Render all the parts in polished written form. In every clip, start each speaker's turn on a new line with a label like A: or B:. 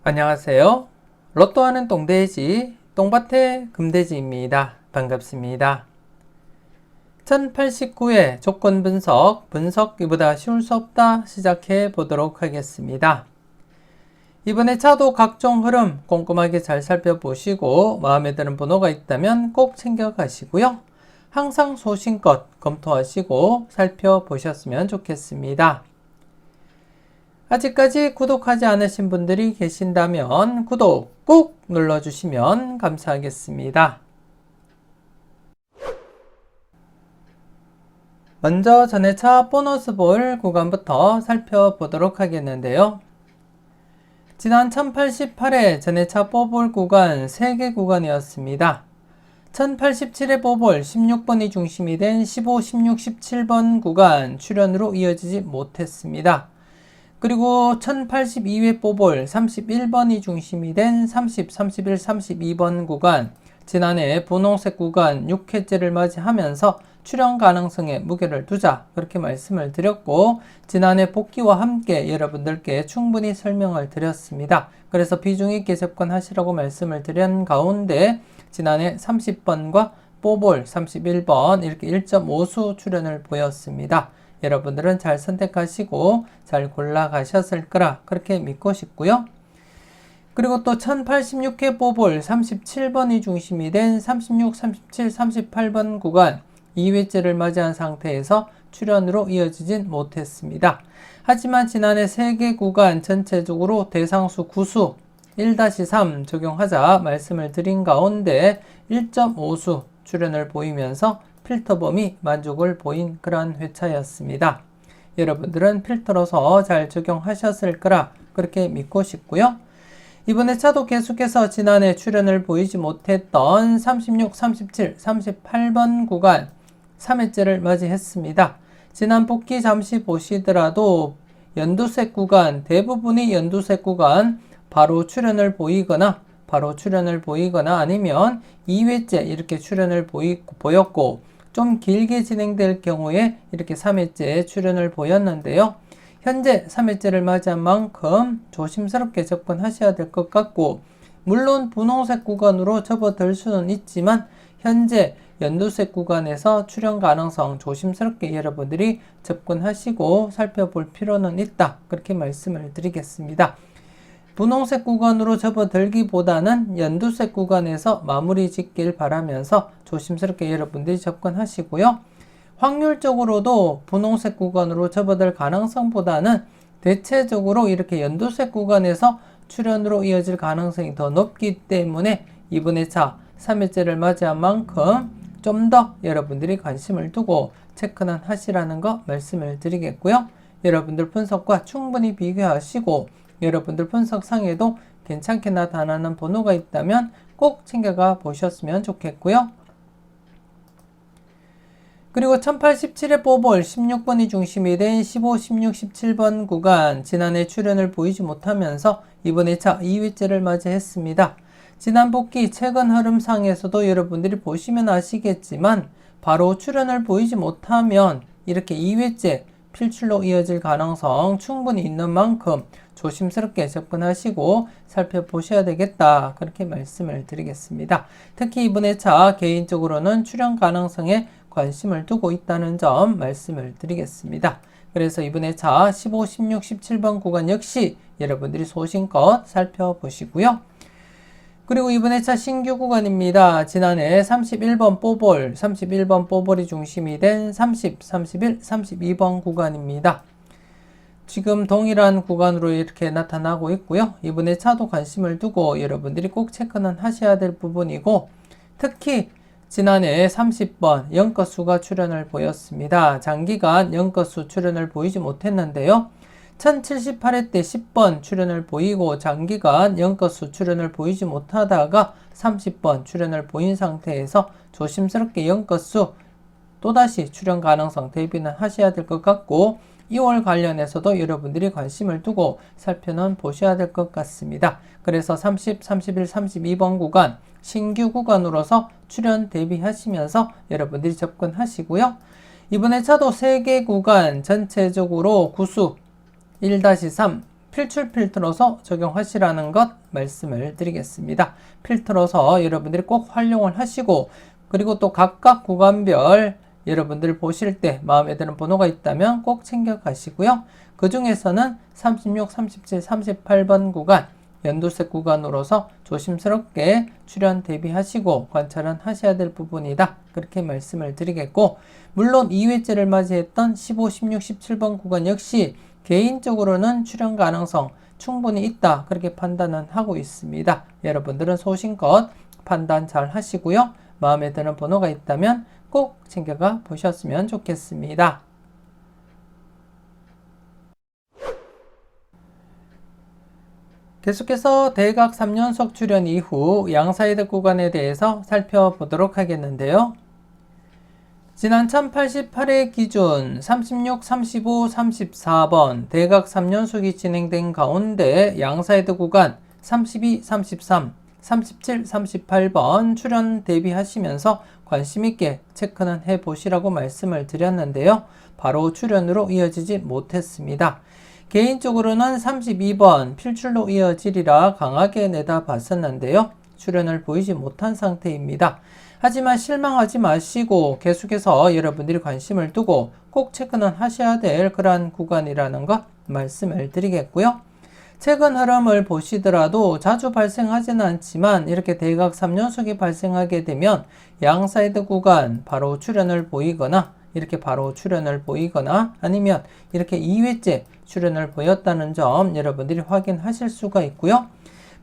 A: 안녕하세요. 로또하는 똥돼지, 똥밭의 금돼지입니다. 반갑습니다. 1089회 조건 분석 이보다 쉬울 수 없다 시작해 보도록 하겠습니다. 이번에 차도 각종 흐름 꼼꼼하게 잘 살펴보시고 마음에 드는 번호가 있다면 꼭 챙겨가시고요. 항상 소신껏 검토하시고 살펴보셨으면 좋겠습니다. 아직까지 구독하지 않으신 분들이 계신다면 구독 꾹 눌러주시면 감사하겠습니다. 먼저 전회차 보너스 볼 구간부터 살펴보도록 하겠는데요. 지난 1088회 전회차 뽀볼 구간 3개 구간이었습니다. 1087회 뽀볼 16번이 중심이 된 15, 16, 17번 구간 출현으로 이어지지 못했습니다. 그리고 1082회 뽀볼 31번이 중심이 된 30, 31, 32번 구간 지난해 분홍색 구간 6회째를 맞이하면서 출현 가능성에 무게를 두자 그렇게 말씀을 드렸고 지난해 복귀와 함께 여러분들께 충분히 설명을 드렸습니다. 그래서 비중 있게 접근하시라고 말씀을 드린 가운데 지난해 30번과 뽀볼 31번 이렇게 1.5수 출현을 보였습니다. 여러분들은 잘 선택하시고 잘 골라가셨을 거라 그렇게 믿고 싶고요. 그리고 또 1086회 뽀볼 37번이 중심이 된 36, 37, 38번 구간 2회째를 맞이한 상태에서 출현으로 이어지진 못했습니다. 하지만 지난해 3개 구간 전체적으로 대상수 구수 1-3 적용하자 말씀을 드린 가운데 1.5수 출현을 보이면서 필터 범위 만족을 보인 그러한 회차였습니다. 여러분들은 필터로서 잘 적용하셨을 거라 그렇게 믿고 싶고요. 이번 회차도 계속해서 지난해 출현을 보이지 못했던 36, 37, 38번 구간 3회째를 맞이했습니다. 지난 복귀 잠시 보시더라도 연두색 구간 대부분이 연두색 구간 바로 출현을 보이거나 아니면 2회째 이렇게 출현을 보였고 좀 길게 진행될 경우에 이렇게 3회째 출현을 보였는데요. 현재 3회째를 맞이한 만큼 조심스럽게 접근하셔야 될 것 같고 물론 분홍색 구간으로 접어들 수는 있지만 현재 연두색 구간에서 출현 가능성 조심스럽게 여러분들이 접근하시고 살펴볼 필요는 있다. 그렇게 말씀을 드리겠습니다. 분홍색 구간으로 접어들기보다는 연두색 구간에서 마무리 짓길 바라면서 조심스럽게 여러분들이 접근하시고요. 확률적으로도 분홍색 구간으로 접어들 가능성보다는 대체적으로 이렇게 연두색 구간에서 출현으로 이어질 가능성이 더 높기 때문에 이번 회차 3회째를 맞이한 만큼 좀 더 여러분들이 관심을 두고 체크는 하시라는 거 말씀을 드리겠고요. 여러분들 분석과 충분히 비교하시고 여러분들 분석상에도 괜찮게 나타나는 번호가 있다면 꼭 챙겨가 보셨으면 좋겠고요. 그리고 1087회 뽀볼 16번이 중심이 된 15, 16, 17번 구간 지난해 출현을 보이지 못하면서 이번 회차 2회째를 맞이했습니다. 지난 복귀 최근 흐름상에서도 여러분들이 보시면 아시겠지만 바로 출현을 보이지 못하면 이렇게 2회째 필출로 이어질 가능성 충분히 있는 만큼 조심스럽게 접근하시고 살펴보셔야 되겠다. 그렇게 말씀을 드리겠습니다. 특히 이번 회차 개인적으로는 출현 가능성에 관심을 두고 있다는 점 말씀을 드리겠습니다. 그래서 이번 회차 15, 16, 17번 구간 역시 여러분들이 소신껏 살펴보시고요. 그리고 이번 회차 신규 구간입니다. 지난해 31번 뽀볼이 중심이 된 30, 31, 32번 구간입니다. 지금 동일한 구간으로 이렇게 나타나고 있고요. 이번 회차도 관심을 두고 여러분들이 꼭 체크는 하셔야 될 부분이고 특히 지난해 30번 영껏수가 출현을 보였습니다. 장기간 영껏수 출현을 보이지 못했는데요. 1078회 때 10번 출현을 보이고 장기간 영껏수 출현을 보이지 못하다가 30번 출현을 보인 상태에서 조심스럽게 영껏수 또다시 출현 가능성 대비는 하셔야 될 것 같고 2월 관련해서도 여러분들이 관심을 두고 살펴는 보셔야 될 것 같습니다. 그래서 30, 31, 32번 구간 신규 구간으로서 출현 대비하시면서 여러분들이 접근하시고요. 이번 회차도 3개 구간 전체적으로 구수 1-3 필출로서 적용하시라는 것 말씀을 드리겠습니다. 필터로서 여러분들이 꼭 활용을 하시고, 그리고 또 각각 구간별 여러분들 보실 때 마음에 드는 번호가 있다면 꼭 챙겨가시고요. 그 중에서는 36, 37, 38번 구간 연두색 구간으로서 조심스럽게 출연 대비하시고 관찰은 하셔야 될 부분이다. 그렇게 말씀을 드리겠고, 물론 2회째를 맞이했던 15, 16, 17번 구간 역시 개인적으로는 출연 가능성 충분히 있다. 그렇게 판단은 하고 있습니다. 여러분들은 소신껏 판단 잘 하시고요. 마음에 드는 번호가 있다면 꼭 챙겨가 보셨으면 좋겠습니다. 계속해서 대각 3연속 출연 이후 양사이드 구간에 대해서 살펴보도록 하겠는데요. 지난 1088회 기준 36, 35, 34번 대각 3연속이 진행된 가운데 양사이드 구간 32, 33, 37, 38번 출연 대비하시면서 관심있게 체크는 해보시라고 말씀을 드렸는데요. 바로 출연으로 이어지지 못했습니다. 개인적으로는 32번 필출로 이어지리라 강하게 내다봤었는데요. 출연을 보이지 못한 상태입니다. 하지만 실망하지 마시고 계속해서 여러분들이 관심을 두고 꼭 체크는 하셔야 될 그러한 구간이라는 것 말씀을 드리겠고요. 최근 흐름을 보시더라도 자주 발생하지는 않지만 이렇게 대각 3연속이 발생하게 되면 양사이드 구간 바로 출연을 보이거나 이렇게 바로 출연을 보이거나 아니면 이렇게 2회째 출연을 보였다는 점 여러분들이 확인하실 수가 있고요.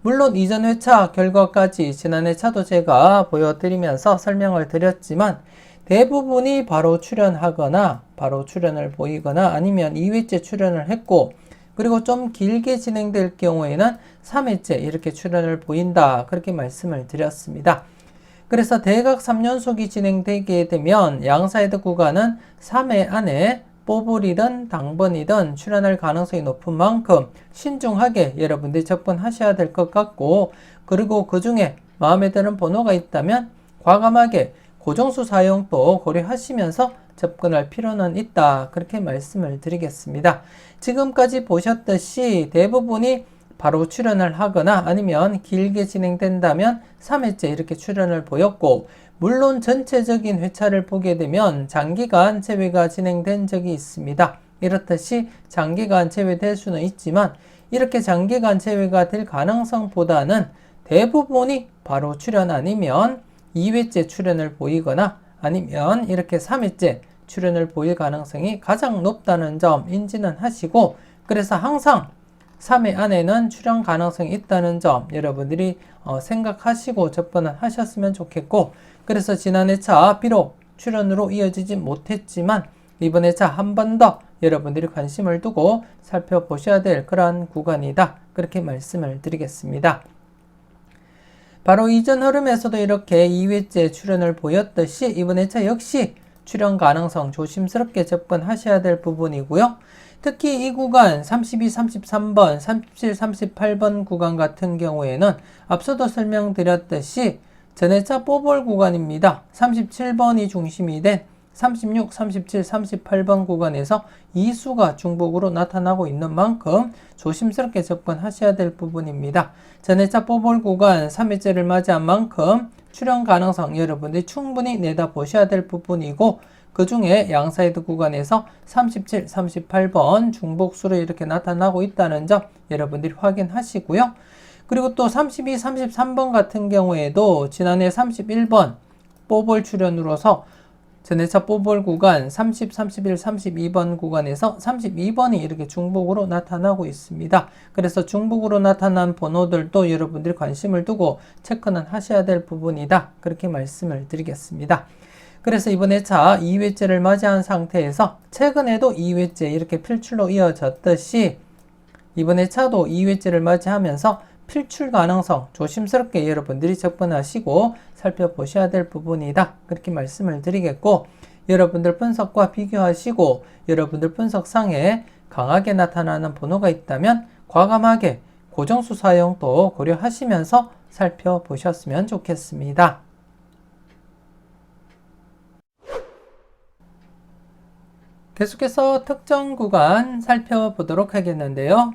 A: 물론 이전 회차 결과까지 지난 회차도 제가 보여드리면서 설명을 드렸지만 대부분이 바로 출연하거나 바로 출연을 보이거나 아니면 2회째 출연을 했고, 그리고 좀 길게 진행될 경우에는 3회째 이렇게 출연을 보인다. 그렇게 말씀을 드렸습니다. 그래서 대각 3연속이 진행되게 되면 양사이드 구간은 3회 안에 뽀볼이든 당번이든 출연할 가능성이 높은 만큼 신중하게 여러분들이 접근하셔야 될 것 같고, 그리고 그 중에 마음에 드는 번호가 있다면 과감하게 고정수 사용도 고려하시면서 접근할 필요는 있다. 그렇게 말씀을 드리겠습니다. 지금까지 보셨듯이 대부분이 바로 출연을 하거나 아니면 길게 진행된다면 3회째 이렇게 출연을 보였고, 물론 전체적인 회차를 보게 되면 장기간 제외가 진행된 적이 있습니다. 이렇듯이 장기간 제외될 수는 있지만 이렇게 장기간 제외가 될 가능성보다는 대부분이 바로 출연 아니면 2회째 출연을 보이거나 아니면 이렇게 3회째 출연을 보일 가능성이 가장 높다는 점 인지는 하시고, 그래서 항상 3회 안에는 출연 가능성이 있다는 점 여러분들이 생각하시고 접근을 하셨으면 좋겠고, 그래서 지난 회차 비록 출연으로 이어지지 못했지만 이번 회차 한 번 더 여러분들이 관심을 두고 살펴보셔야 될 그러한 구간이다. 그렇게 말씀을 드리겠습니다. 바로 이전 흐름에서도 이렇게 2회째 출연을 보였듯이 이번 회차 역시 출연 가능성 조심스럽게 접근하셔야 될 부분이고요. 특히 이 구간 32, 33번, 37, 38번 구간 같은 경우에는 앞서도 설명드렸듯이 전회차 뽀볼 구간입니다. 37번이 중심이 된 36, 37, 38번 구간에서 이수가 중복으로 나타나고 있는 만큼 조심스럽게 접근하셔야 될 부분입니다. 전회차 뽀볼 구간 3회째를 맞이한 만큼 출연 가능성 여러분들이 충분히 내다보셔야 될 부분이고, 그 중에 양사이드 구간에서 37, 38번 중복수로 이렇게 나타나고 있다는 점 여러분들이 확인하시고요. 그리고 또 32, 33번 같은 경우에도 지난해 31번 뽀볼 출연으로서 전회차 뽀볼 구간 30, 31, 32번 구간에서 32번이 이렇게 중복으로 나타나고 있습니다. 그래서 중복으로 나타난 번호들도 여러분들이 관심을 두고 체크는 하셔야 될 부분이다. 그렇게 말씀을 드리겠습니다. 그래서 이번 회차 2회째를 맞이한 상태에서 최근에도 2회째 이렇게 필출로 이어졌듯이 이번 회차도 2회째를 맞이하면서 필출 가능성 조심스럽게 여러분들이 접근하시고 살펴보셔야 될 부분이다. 그렇게 말씀을 드리겠고, 여러분들 분석과 비교하시고 여러분들 분석상에 강하게 나타나는 번호가 있다면 과감하게 고정수 사용도 고려하시면서 살펴보셨으면 좋겠습니다. 계속해서 특정 구간 살펴보도록 하겠는데요.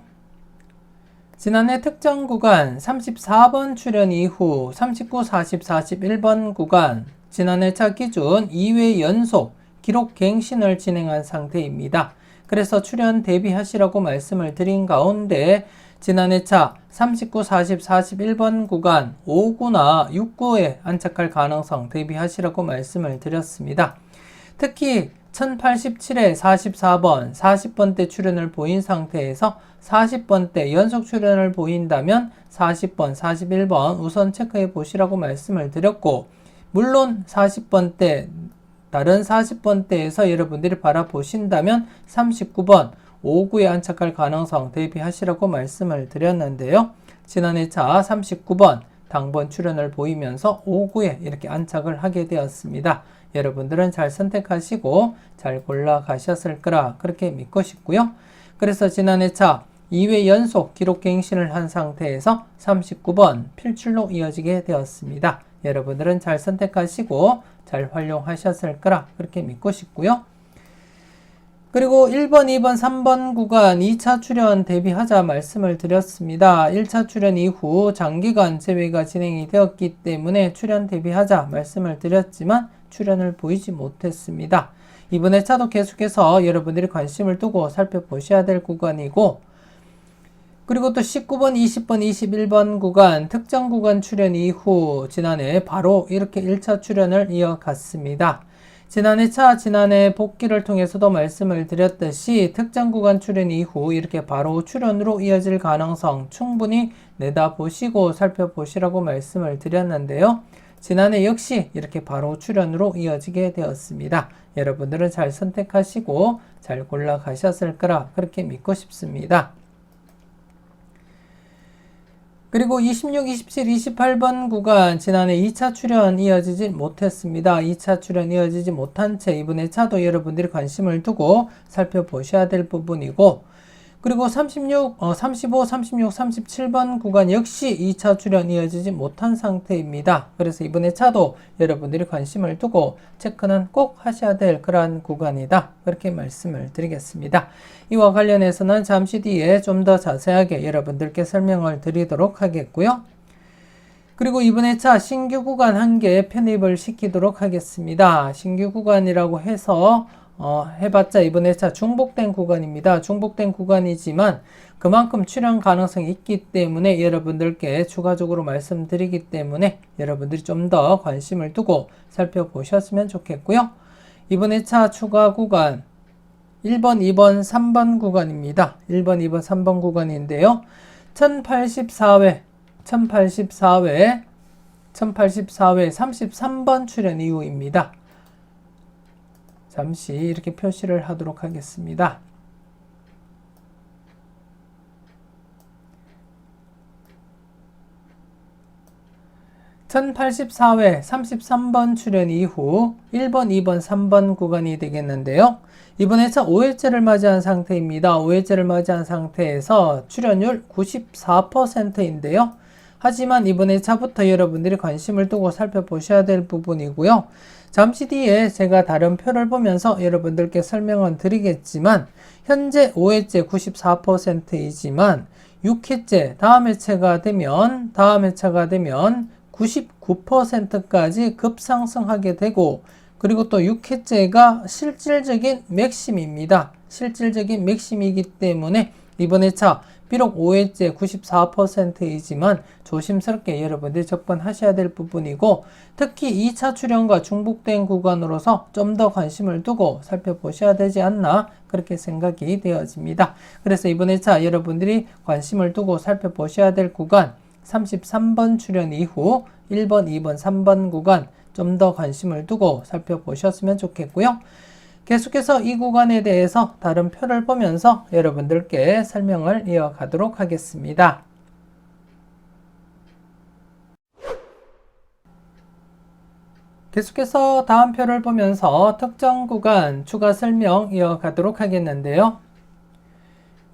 A: 지난해 특정 구간 34번 출현 이후 39, 40, 41번 구간 지난해 차 기준 2회 연속 기록 갱신을 진행한 상태입니다. 그래서 출현 대비하시라고 말씀을 드린 가운데 지난해 차 39, 40, 41번 구간 5구나 6구에 안착할 가능성 대비하시라고 말씀을 드렸습니다. 특히 1087에 44번, 40번대 출현을 보인 상태에서 40번대 연속 출현을 보인다면 40번, 41번 우선 체크해 보시라고 말씀을 드렸고, 물론 40번대, 다른 40번대에서 여러분들이 바라보신다면 39번, 5구에 안착할 가능성 대비하시라고 말씀을 드렸는데요. 지난해 차 39번 당번 출현을 보이면서 5구에 이렇게 안착을 하게 되었습니다. 여러분들은 잘 선택하시고 잘 골라가셨을 거라 그렇게 믿고 싶고요. 그래서 지난해 차 2회 연속 기록 갱신을 한 상태에서 39번 필출로 이어지게 되었습니다. 여러분들은 잘 선택하시고 잘 활용하셨을 거라 그렇게 믿고 싶고요. 그리고 1번, 2번, 3번 구간 2차 출현 대비하자 말씀을 드렸습니다. 1차 출현 이후 장기간 재회가 진행이 되었기 때문에 출현 대비하자 말씀을 드렸지만 출현을 보이지 못했습니다. 이번에 차도 계속해서 여러분들이 관심을 두고 살펴보셔야 될 구간이고, 그리고 또 19번, 20번, 21번 구간 특정 구간 출현 이후 지난해 바로 이렇게 1차 출현을 이어갔습니다. 지난해 복귀를 통해서도 말씀을 드렸듯이 특정 구간 출현 이후 이렇게 바로 출현으로 이어질 가능성 충분히 내다보시고 살펴보시라고 말씀을 드렸는데요. 지난해 역시 이렇게 바로 출현으로 이어지게 되었습니다. 여러분들은 잘 선택하시고 잘 골라가셨을 거라 그렇게 믿고 싶습니다. 그리고 26, 27, 28번 구간 지난해 2차 출현 이어지지 못했습니다. 2차 출현 이어지지 못한 채 이번에 차도 여러분들이 관심을 두고 살펴보셔야 될 부분이고, 그리고 35, 36, 37번 구간 역시 2차 출현 이어지지 못한 상태입니다. 그래서 이번에 차도 여러분들이 관심을 두고 체크는 꼭 하셔야 될 그러한 구간이다. 그렇게 말씀을 드리겠습니다. 이와 관련해서는 잠시 뒤에 좀 더 자세하게 여러분들께 설명을 드리도록 하겠고요. 그리고 이번에 차 신규 구간 1개 편입을 시키도록 하겠습니다. 신규 구간이라고 해서 해봤자 이번에 차 중복된 구간입니다. 중복된 구간이지만 그만큼 출현 가능성이 있기 때문에 여러분들께 추가적으로 말씀드리기 때문에 여러분들이 좀 더 관심을 두고 살펴보셨으면 좋겠고요. 이번에 차 추가 구간 1번, 2번, 3번 구간입니다. 1번, 2번, 3번 구간인데요. 1084회 33번 출현 이후입니다. 잠시 이렇게 표시를 하도록 하겠습니다. (1084회) 33번 출현 이후 1번, 2번, 3번 구간이 되겠는데요. 이번에 차 5회째를 맞이한 상태입니다. 5회째를 맞이한 상태에서 출현율 94%인데요. 하지만 이번에 차부터 여러분들이 관심을 두고 살펴보셔야 될 부분이고요. 잠시 뒤에 제가 다른 표를 보면서 여러분들께 설명은 드리겠지만 현재 5회째 94%이지만 6회째 다음 회차가 되면 99%까지 급상승하게 되고, 그리고 또 6회째가 실질적인 맥심입니다. 실질적인 맥심이기 때문에 이번에 차 비록 5회째 94%이지만 조심스럽게 여러분들이 접근하셔야 될 부분이고, 특히 2차 출현과 중복된 구간으로서 좀 더 관심을 두고 살펴보셔야 되지 않나 그렇게 생각이 되어집니다. 그래서 이번에 차 여러분들이 관심을 두고 살펴보셔야 될 구간 33번 출현 이후 1번, 2번, 3번 구간 좀 더 관심을 두고 살펴보셨으면 좋겠고요. 계속해서 이 구간에 대해서 다른 표를 보면서 여러분들께 설명을 이어가도록 하겠습니다. 계속해서 다음 표를 보면서 특정 구간 추가 설명 이어가도록 하겠는데요.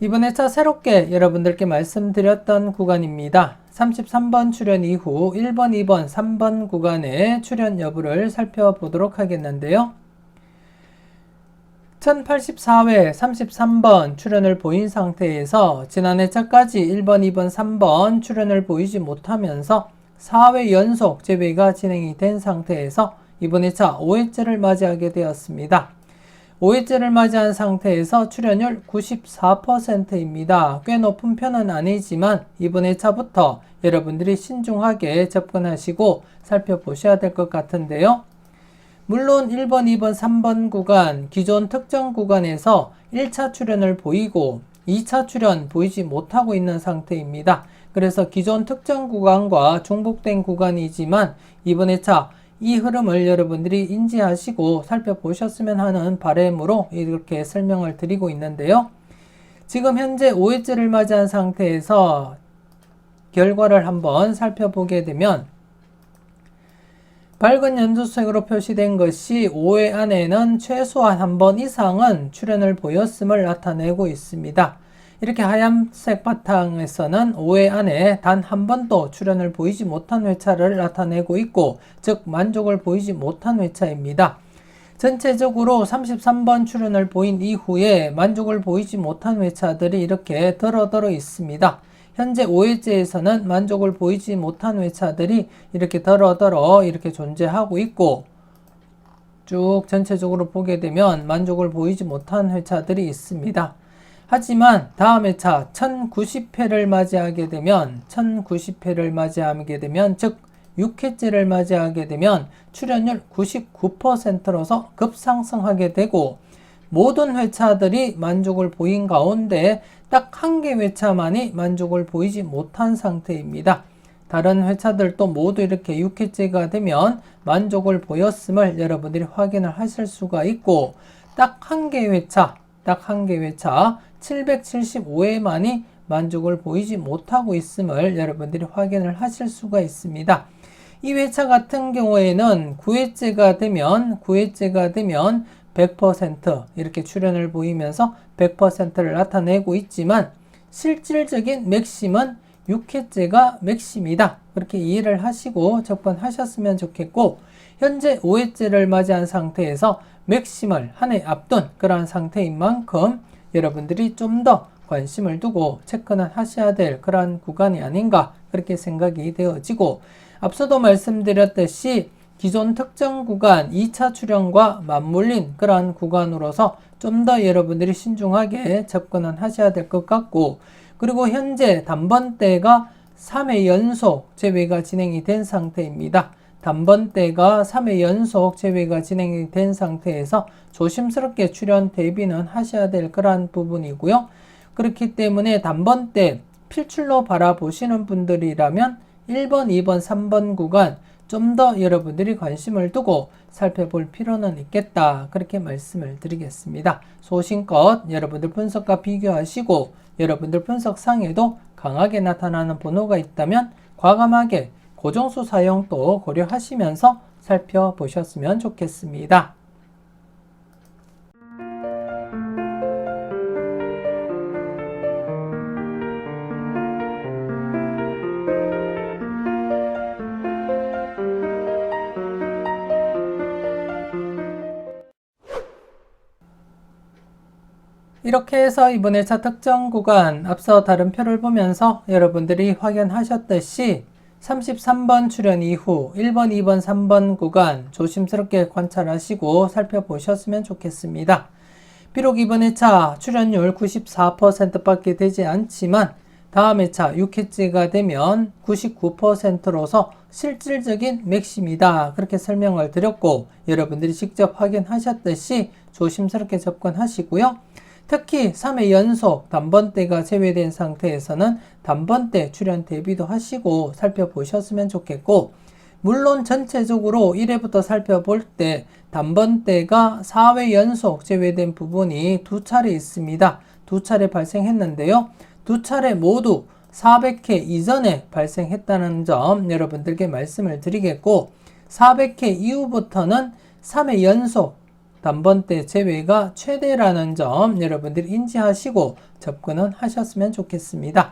A: 이번에 차 새롭게 여러분들께 말씀드렸던 구간입니다. 33번 출현 이후 1번, 2번, 3번 구간의 출현 여부를 살펴보도록 하겠는데요. 1084회 33번 출연을 보인 상태에서 지난 회차까지 1번, 2번, 3번 출연을 보이지 못하면서 4회 연속 재배가 진행이 된 상태에서 이번 회차 5회째를 맞이하게 되었습니다. 5회째를 맞이한 상태에서 출연율 94%입니다. 꽤 높은 편은 아니지만 이번 회차부터 여러분들이 신중하게 접근하시고 살펴보셔야 될 것 같은데요. 물론 1번, 2번, 3번 구간, 기존 특정 구간에서 1차 출연을 보이고 2차 출연 보이지 못하고 있는 상태입니다. 그래서 기존 특정 구간과 중복된 구간이지만 이번 회차 이 흐름을 여러분들이 인지하시고 살펴보셨으면 하는 바람으로 이렇게 설명을 드리고 있는데요. 지금 현재 5회째를 맞이한 상태에서 결과를 한번 살펴보게 되면 밝은 연두색으로 표시된 것이 5회 안에는 최소한 한 번 이상은 출연을 보였음을 나타내고 있습니다. 이렇게 하얀색 바탕에서는 5회 안에 단 한 번도 출연을 보이지 못한 회차를 나타내고 있고, 즉 만족을 보이지 못한 회차입니다. 전체적으로 33번 출연을 보인 이후에 만족을 보이지 못한 회차들이 이렇게 더러더러 있습니다. 현재 5회째에서는 만족을 보이지 못한 회차들이 이렇게 더러더러 이렇게 존재하고 있고, 쭉 전체적으로 보게 되면 만족을 보이지 못한 회차들이 있습니다. 하지만 다음 회차 1090회를 맞이하게 되면 즉 6회째를 맞이하게 되면 출연율 99%로서 급상승하게 되고, 모든 회차들이 만족을 보인 가운데 딱 한 개 회차만이 만족을 보이지 못한 상태입니다. 다른 회차들도 모두 이렇게 6회째가 되면 만족을 보였음을 여러분들이 확인을 하실 수가 있고, 딱 한 개 회차 775회만이 만족을 보이지 못하고 있음을 여러분들이 확인을 하실 수가 있습니다. 이 회차 같은 경우에는 9회째가 되면 100% 이렇게 출연을 보이면서 100%를 나타내고 있지만, 실질적인 맥심은 6회째가 맥심이다. 그렇게 이해를 하시고 접근하셨으면 좋겠고, 현재 5회째를 맞이한 상태에서 맥심을 한 해 앞둔 그러한 상태인 만큼 여러분들이 좀 더 관심을 두고 체크는 하셔야 될 그러한 구간이 아닌가, 그렇게 생각이 되어지고, 앞서도 말씀드렸듯이 기존 특정 구간 2차 출연과 맞물린 그러한 구간으로서 좀 더 여러분들이 신중하게 접근은 하셔야 될 것 같고, 그리고 현재 단번대가 3회 연속 재배가 진행이 된 상태입니다. 단번대가 3회 연속 재배가 진행이 된 상태에서 조심스럽게 출연 대비는 하셔야 될 그러한 부분이고요. 그렇기 때문에 단번대 필출로 바라보시는 분들이라면 1번, 2번, 3번 구간 좀 더 여러분들이 관심을 두고 살펴볼 필요는 있겠다, 그렇게 말씀을 드리겠습니다. 소신껏 여러분들 분석과 비교하시고, 여러분들 분석상에도 강하게 나타나는 번호가 있다면 과감하게 고정수 사용도 고려하시면서 살펴보셨으면 좋겠습니다. 이렇게 해서 이번 회차 특정 구간, 앞서 다른 표를 보면서 여러분들이 확인하셨듯이 33번 출연 이후 1번, 2번, 3번 구간 조심스럽게 관찰하시고 살펴보셨으면 좋겠습니다. 비록 이번 회차 출연율 94%밖에 되지 않지만 다음 회차 6회째가 되면 99%로서 실질적인 맥심이다, 그렇게 설명을 드렸고, 여러분들이 직접 확인하셨듯이 조심스럽게 접근하시고요. 특히 3회 연속 단번대가 제외된 상태에서는 단번대 출연 대비도 하시고 살펴보셨으면 좋겠고, 물론 전체적으로 1회부터 살펴볼 때 단번대가 4회 연속 제외된 부분이 두 차례 있습니다. 두 차례 발생했는데요. 두 차례 모두 400회 이전에 발생했다는 점 여러분들께 말씀을 드리겠고, 400회 이후부터는 3회 연속 단번대 제외가 최대라는 점 여러분들이 인지하시고 접근은 하셨으면 좋겠습니다.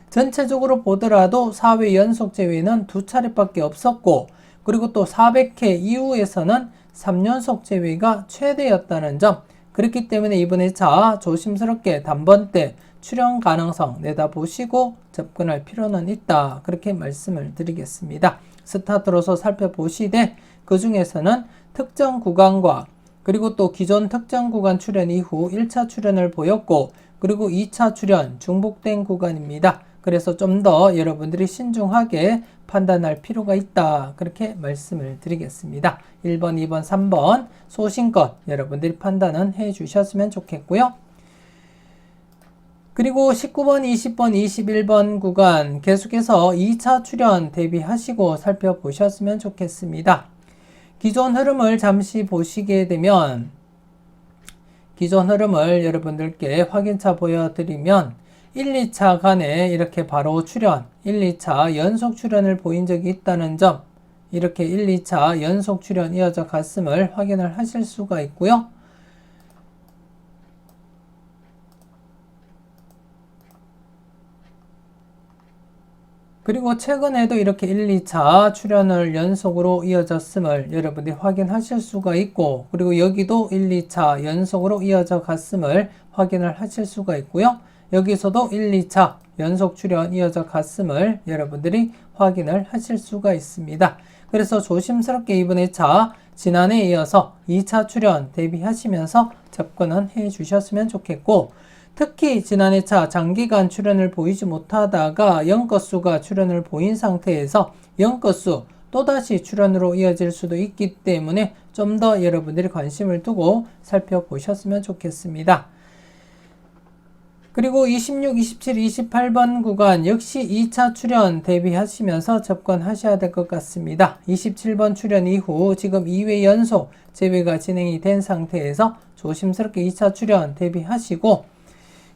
A: 전체적으로 보더라도 4회 연속 제외는 두 차례밖에 없었고, 그리고 또 400회 이후에서는 3연속 제외가 최대였다는 점, 그렇기 때문에 이번에 차 조심스럽게 단번대 출현 가능성 내다보시고 접근할 필요는 있다. 그렇게 말씀을 드리겠습니다. 스타트로서 살펴보시되 그 중에서는 특정 구간과 그리고 또 기존 특정 구간 출현 이후 1차 출현을 보였고 그리고 2차 출현 중복된 구간입니다. 그래서 좀 더 여러분들이 신중하게 판단할 필요가 있다. 그렇게 말씀을 드리겠습니다. 1번, 2번, 3번 소신껏 여러분들이 판단은 해 주셨으면 좋겠고요. 그리고 19번, 20번, 21번 구간 계속해서 2차 출현 대비하시고 살펴보셨으면 좋겠습니다. 기존 흐름을 잠시 보시게 되면 기존 흐름을 여러분들께 확인차 보여드리면 1, 2차 간에 이렇게 바로 출현, 1, 2차 연속 출현을 보인 적이 있다는 점, 이렇게 1, 2차 연속 출현 이어져 갔음을 확인을 하실 수가 있고요. 그리고 최근에도 이렇게 1, 2차 출현을 연속으로 이어졌음을 여러분들이 확인하실 수가 있고 그리고 여기도 1, 2차 연속으로 이어져 갔음을 확인을 하실 수가 있고요. 여기서도 1, 2차 연속 출현 이어져 갔음을 여러분들이 확인을 하실 수가 있습니다. 그래서 조심스럽게 이번에 차 지난해에 이어서 2차 출현 대비하시면서 접근은 해 주셨으면 좋겠고 특히 지난해 차 장기간 출현을 보이지 못하다가 0건수가 출현을 보인 상태에서 0건수 또다시 출현으로 이어질 수도 있기 때문에 좀 더 여러분들이 관심을 두고 살펴보셨으면 좋겠습니다. 그리고 26, 27, 28번 구간 역시 2차 출현 대비하시면서 접근하셔야 될 것 같습니다. 27번 출현 이후 지금 2회 연속 재배가 진행이 된 상태에서 조심스럽게 2차 출현 대비하시고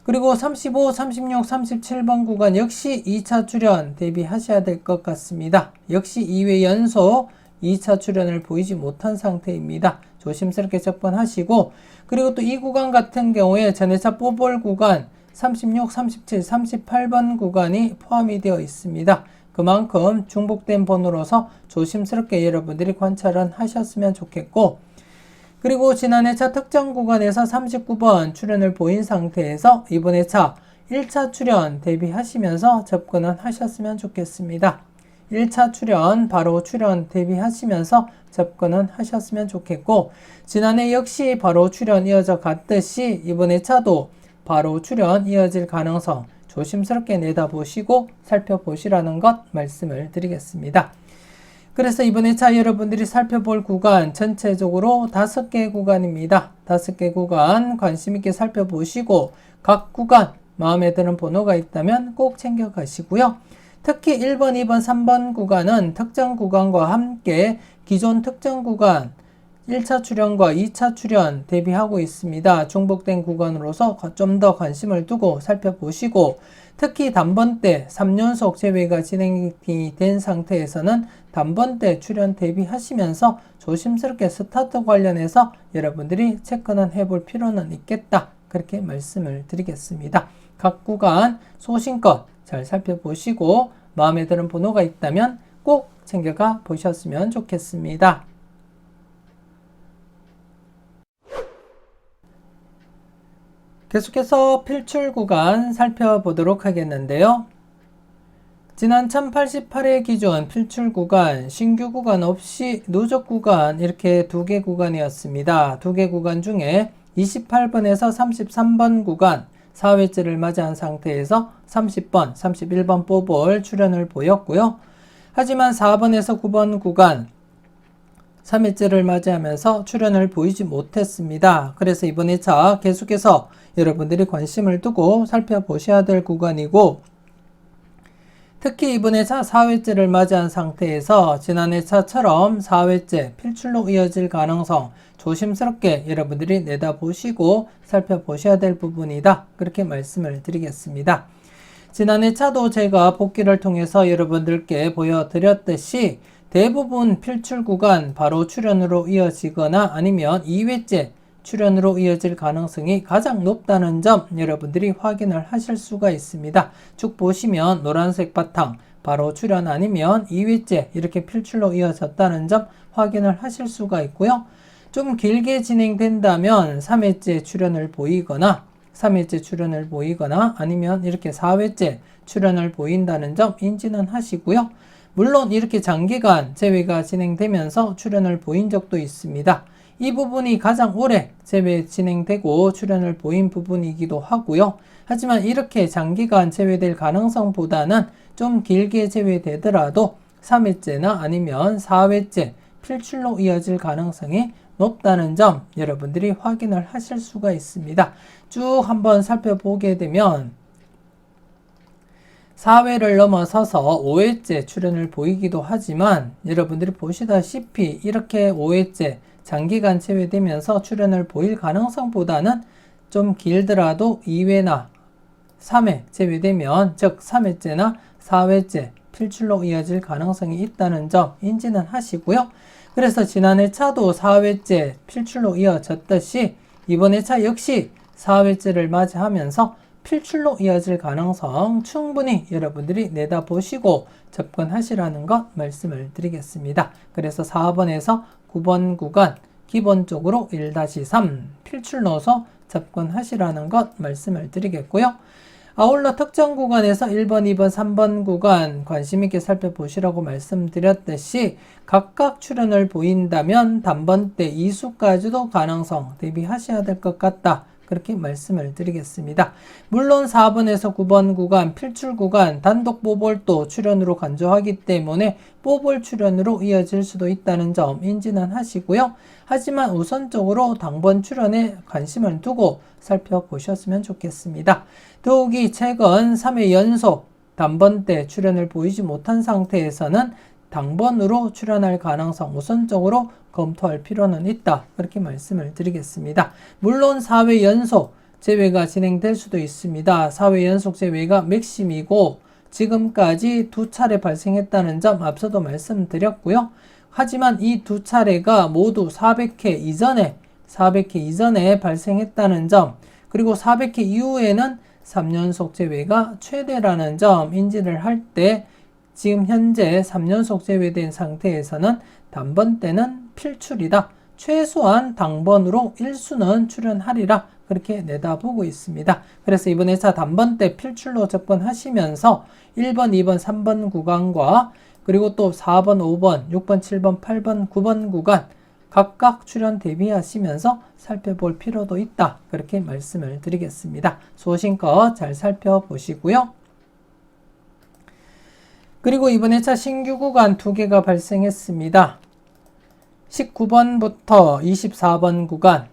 A: 그리고 35, 36, 37번 구간 역시 2차 출현 대비하셔야 될 것 같습니다. 역시 2회 연속 2차 출현을 보이지 못한 상태입니다. 조심스럽게 접근하시고 그리고 또 이 구간 같은 경우에 전해차 뽀볼 구간 36, 37, 38번 구간이 포함이 되어 있습니다. 그만큼 중복된 번호로서 조심스럽게 여러분들이 관찰은 하셨으면 좋겠고 그리고 지난해 차 특정 구간에서 39번 출현을 보인 상태에서 이번에 차 1차 출현 대비하시면서 접근은 하셨으면 좋겠습니다. 1차 출현 바로 출현 대비하시면서 접근은 하셨으면 좋겠고 지난해 역시 바로 출현 이어져 갔듯이 이번에 차도 바로 출현 이어질 가능성 조심스럽게 내다보시고 살펴보시라는 것 말씀을 드리겠습니다. 그래서 이번에 차 여러분들이 살펴볼 구간 전체적으로 5개 구간입니다. 5개 구간 관심있게 살펴보시고 각 구간 마음에 드는 번호가 있다면 꼭 챙겨가시고요. 특히 1번, 2번, 3번 구간은 특정 구간과 함께 기존 특정 구간 1차 출현과 2차 출현 대비하고 있습니다. 중복된 구간으로서 좀 더 관심을 두고 살펴보시고 특히 단번대 3연속 재배가 진행이 된 상태에서는 단번대 출현 대비하시면서 조심스럽게 스타트 관련해서 여러분들이 체크는 해볼 필요는 있겠다. 그렇게 말씀을 드리겠습니다. 각 구간 소신껏 잘 살펴보시고 마음에 드는 번호가 있다면 꼭 챙겨가 보셨으면 좋겠습니다. 계속해서 필출 구간 살펴보도록 하겠는데요. 지난 1088회 기준 필출 구간, 신규 구간 없이 누적 구간 이렇게 2개 구간이었습니다. 2개 구간 중에 28번에서 33번 구간 4회째를 맞이한 상태에서 30번, 31번 뽀볼 출현을 보였고요. 하지만 4번에서 9번 구간 3회째를 맞이하면서 출현을 보이지 못했습니다. 그래서 이번 2차 계속해서 여러분들이 관심을 두고 살펴보셔야 될 구간이고 특히 이번 2차 4회째를 맞이한 상태에서 지난 2차처럼 4회째 필출로 이어질 가능성 조심스럽게 여러분들이 내다보시고 살펴보셔야 될 부분이다. 그렇게 말씀을 드리겠습니다. 지난 2차도 제가 복기를 통해서 여러분들께 보여드렸듯이 대부분 필출 구간 바로 출현으로 이어지거나 아니면 2회째 출현으로 이어질 가능성이 가장 높다는 점 여러분들이 확인을 하실 수가 있습니다. 쭉 보시면 노란색 바탕 바로 출현 아니면 2회째 이렇게 필출로 이어졌다는 점 확인을 하실 수가 있고요. 좀 길게 진행된다면 3회째 출연을 보이거나 아니면 이렇게 4회째 출연을 보인다는 점 인지는 하시고요. 물론 이렇게 장기간 재회가 진행되면서 출연을 보인 적도 있습니다. 이 부분이 가장 오래 재회 진행되고 출연을 보인 부분이기도 하고요. 하지만 이렇게 장기간 재회될 가능성보다는 좀 길게 재회되더라도 3회째나 아니면 4회째 필출로 이어질 가능성이 높다는 점 여러분들이 확인을 하실 수가 있습니다. 쭉 한번 살펴보게 되면 4회를 넘어서서 5회째 출연을 보이기도 하지만 여러분들이 보시다시피 이렇게 5회째 장기간 재회되면서 출연을 보일 가능성보다는 좀 길더라도 2회나 3회 재회되면 즉 3회째나 4회째 필출로 이어질 가능성이 있다는 점 인지는 하시고요. 그래서 지난 회차도 4회째 필출로 이어졌듯이 이번 회차 역시 4회째를 맞이하면서 필출로 이어질 가능성 충분히 여러분들이 내다보시고 접근하시라는 것 말씀을 드리겠습니다. 그래서 4번에서 9번 구간 기본적으로 1-3 필출 넣어서 접근하시라는 것 말씀을 드리겠고요. 아울러 특정 구간에서 1번, 2번, 3번 구간 관심있게 살펴보시라고 말씀드렸듯이 각각 출연을 보인다면 단번대 이수까지도 가능성 대비하셔야 될 것 같다. 그렇게 말씀을 드리겠습니다. 물론 4번에서 9번 구간 필출 구간 단독 뽀볼도 출연으로 간주하기 때문에 뽀볼 출연으로 이어질 수도 있다는 점 인지는 하시고요. 하지만 우선적으로 당번 출연에 관심을 두고 살펴보셨으면 좋겠습니다. 더욱이 최근 3회 연속 단번대 출연을 보이지 못한 상태에서는 당번으로 출연할 가능성 우선적으로 검토할 필요는 있다. 그렇게 말씀을 드리겠습니다. 물론 4회 연속 재회가 진행될 수도 있습니다. 4회 연속 재회가 맥심이고 지금까지 2차례 발생했다는 점 앞서도 말씀드렸고요. 하지만 이 2차례가 모두 400회 이전에 발생했다는 점 그리고 400회 이후에는 3연속 재회가 최대라는 점 인지를 할 때 지금 현재 3연속 재회된 상태에서는 단번대는 필출이다. 최소한 당번으로 1수는 출연하리라. 그렇게 내다보고 있습니다. 그래서 이번 회차 단번대 필출로 접근하시면서 1번, 2번, 3번 구간과 그리고 또 4번, 5번, 6번, 7번, 8번, 9번 구간 각각 출연 대비하시면서 살펴볼 필요도 있다. 그렇게 말씀을 드리겠습니다. 소신껏 잘 살펴보시고요. 그리고 이번 회차 신규 구간 2개가 발생했습니다. 19번부터 24번 구간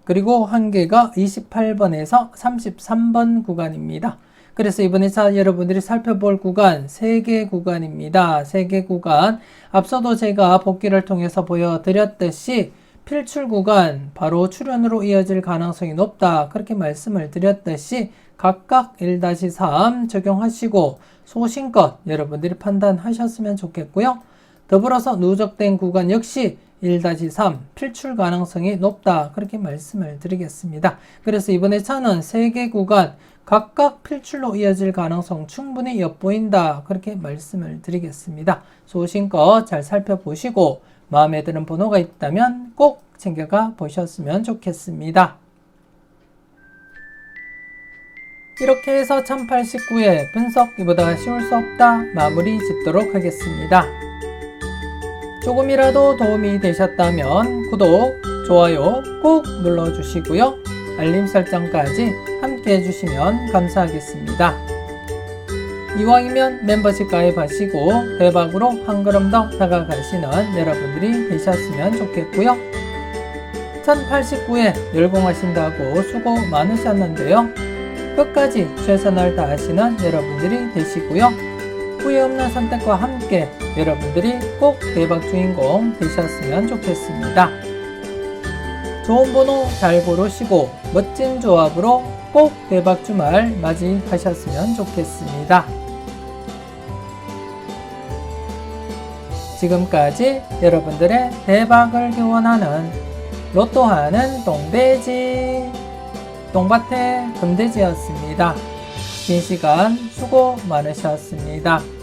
A: 그리고 한 개가 28번에서 33번 구간입니다. 그래서 이번 회차 여러분들이 살펴볼 구간 3개 구간입니다. 3개 구간 앞서도 제가 복기를 통해서 보여드렸듯이 필출 구간 바로 출연으로 이어질 가능성이 높다. 그렇게 말씀을 드렸듯이 각각 1-3 적용하시고 소신껏 여러분들이 판단하셨으면 좋겠고요. 더불어서 누적된 구간 역시 1-3 필출 가능성이 높다. 그렇게 말씀을 드리겠습니다. 그래서 이번 회차는 3개 구간 각각 필출로 이어질 가능성 충분히 엿보인다. 그렇게 말씀을 드리겠습니다. 소신껏 잘 살펴보시고 마음에 드는 번호가 있다면 꼭 챙겨가 보셨으면 좋겠습니다. 이렇게 해서 1089의 분석 이보다 쉬울 수 없다 마무리 짓도록 하겠습니다. 조금이라도 도움이 되셨다면 구독, 좋아요 꼭 눌러주시고요. 알림 설정까지 함께 해주시면 감사하겠습니다. 이왕이면 멤버십 가입하시고 대박으로 한 걸음 더 다가가시는 여러분들이 되셨으면 좋겠고요. 1089에 열공하신다고 수고 많으셨는데요. 끝까지 최선을 다하시는 여러분들이 되시고요. 후회 없는 선택과 함께 여러분들이 꼭 대박 주인공 되셨으면 좋겠습니다. 좋은 번호 잘 고르시고 멋진 조합으로 꼭 대박 주말 맞이하셨으면 좋겠습니다. 지금까지 여러분들의 대박을 기원하는 로또하는 똥돼지 똥밭의 금돼지였습니다. 긴 시간 수고 많으셨습니다.